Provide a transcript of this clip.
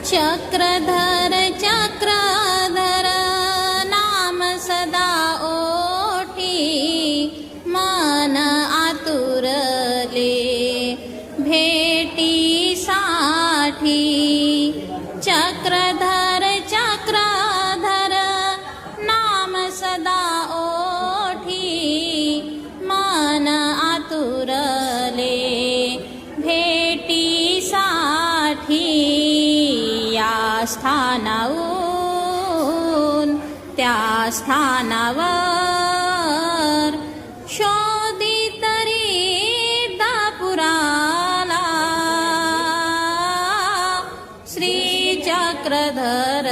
चक्रधर चक्रधर नाम सदा ओठी, मन आतुरले भेटी साठी। चक्रधर चक्रधर नाम सदा ओठी, मन आतुरले भेटी साठी। या स्थानाहून त्या स्थानावर शोधी तरी दापुराला, श्री चक्रधर